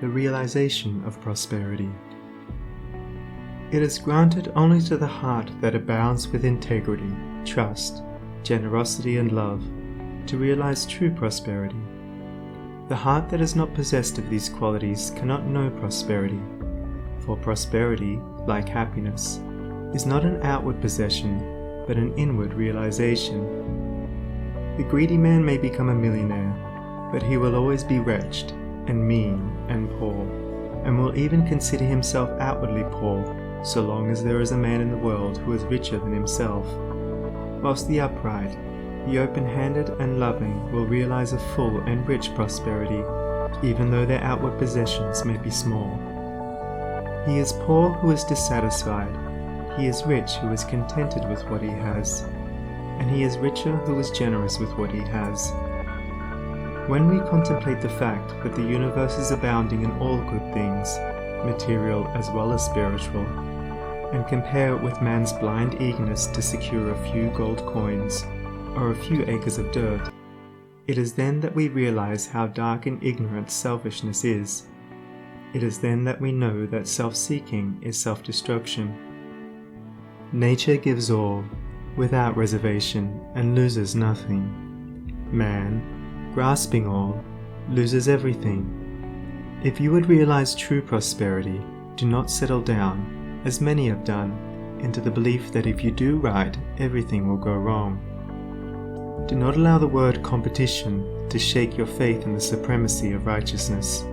the realization of prosperity. It is granted only to the heart that abounds with integrity, trust, generosity, and love to realize true prosperity. The heart that is not possessed of these qualities cannot know prosperity, for prosperity, like happiness, is not an outward possession, but an inward realization. The greedy man may become a millionaire, but he will always be wretched, and mean, and poor, and will even consider himself outwardly poor, so long as there is a man in the world who is richer than himself, whilst the upright, the open-handed and loving will realize a full and rich prosperity, even though their outward possessions may be small. He is poor who is dissatisfied, he is rich who is contented with what he has, and he is richer who is generous with what he has. When we contemplate the fact that the universe is abounding in all good things, material as well as spiritual, and compare it with man's blind eagerness to secure a few gold coins or a few acres of dirt, it is then that we realize how dark and ignorant selfishness is. It is then that we know that self-seeking is self-destruction. Nature gives all, without reservation, and loses nothing. Man, grasping all, loses everything. If you would realize true prosperity, do not settle down, as many have done, into the belief that if you do right, everything will go wrong. Do not allow the word competition to shake your faith in the supremacy of righteousness.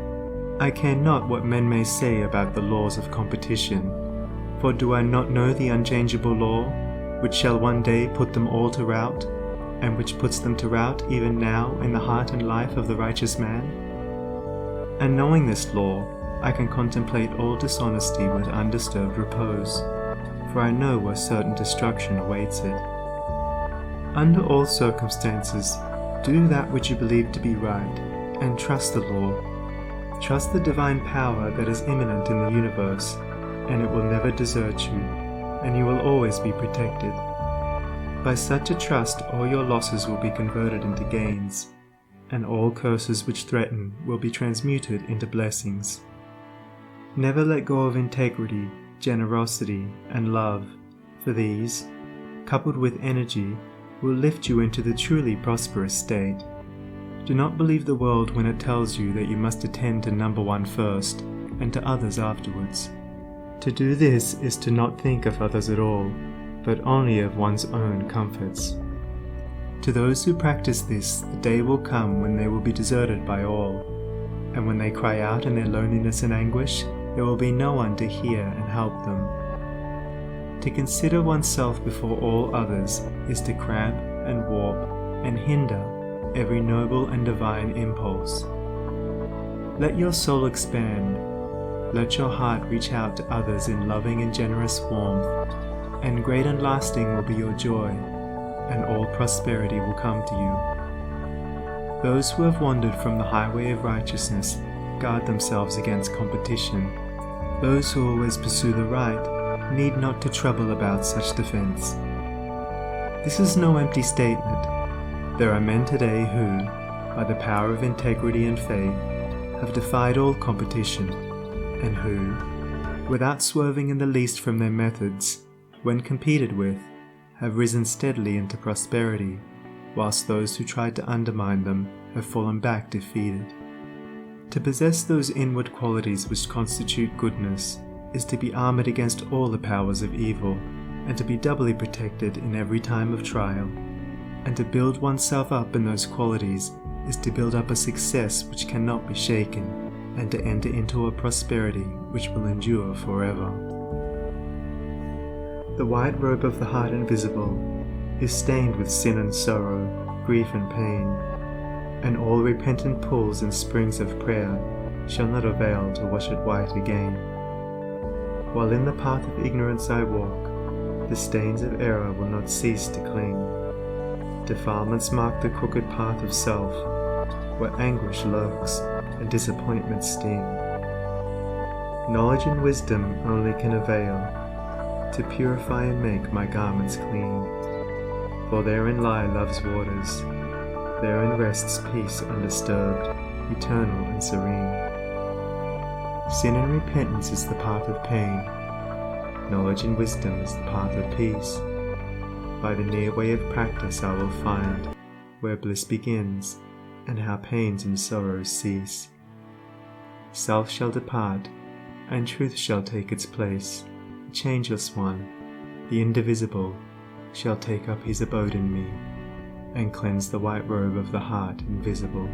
I care not what men may say about the laws of competition, for do I not know the unchangeable law, which shall one day put them all to rout, and which puts them to rout even now in the heart and life of the righteous man? And knowing this law, I can contemplate all dishonesty with undisturbed repose, for I know where certain destruction awaits it. Under all circumstances, do that which you believe to be right, and trust the law. Trust the divine power that is immanent in the universe, and it will never desert you, and you will always be protected. By such a trust, all your losses will be converted into gains, and all curses which threaten will be transmuted into blessings. Never let go of integrity, generosity, and love, for these, coupled with energy, will lift you into the truly prosperous state. Do not believe the world when it tells you that you must attend to number one first, and to others afterwards. To do this is to not think of others at all, but only of one's own comforts. To those who practice this, the day will come when they will be deserted by all, and when they cry out in their loneliness and anguish, there will be no one to hear and help them. To consider oneself before all others is to cramp and warp and hinder every noble and divine impulse. Let your soul expand. Let your heart reach out to others in loving and generous warmth, and great and lasting will be your joy, and all prosperity will come to you. Those who have wandered from the highway of righteousness guard themselves against competition. Those who always pursue the right need not to trouble about such defense. This is no empty statement. There are men today who, by the power of integrity and faith, have defied all competition, and who, without swerving in the least from their methods, when competed with, have risen steadily into prosperity, whilst those who tried to undermine them have fallen back defeated. To possess those inward qualities which constitute goodness is to be armored against all the powers of evil, and to be doubly protected in every time of trial. And to build oneself up in those qualities is to build up a success which cannot be shaken, and to enter into a prosperity which will endure forever. The white robe of the heart invisible is stained with sin and sorrow, grief and pain, and all repentant pools and springs of prayer shall not avail to wash it white again. While in the path of ignorance I walk, the stains of error will not cease to cling. Defilements mark the crooked path of self, where anguish lurks and disappointments sting. Knowledge and wisdom only can avail to purify and make my garments clean. For therein lie love's waters, therein rests peace undisturbed, eternal and serene. Sin and repentance is the path of pain. Knowledge and wisdom is the path of peace. By the near way of practice I will find where bliss begins, and how pains and sorrows cease. Self shall depart, and truth shall take its place. The changeless one, the indivisible, shall take up his abode in me, and cleanse the white robe of the heart invisible.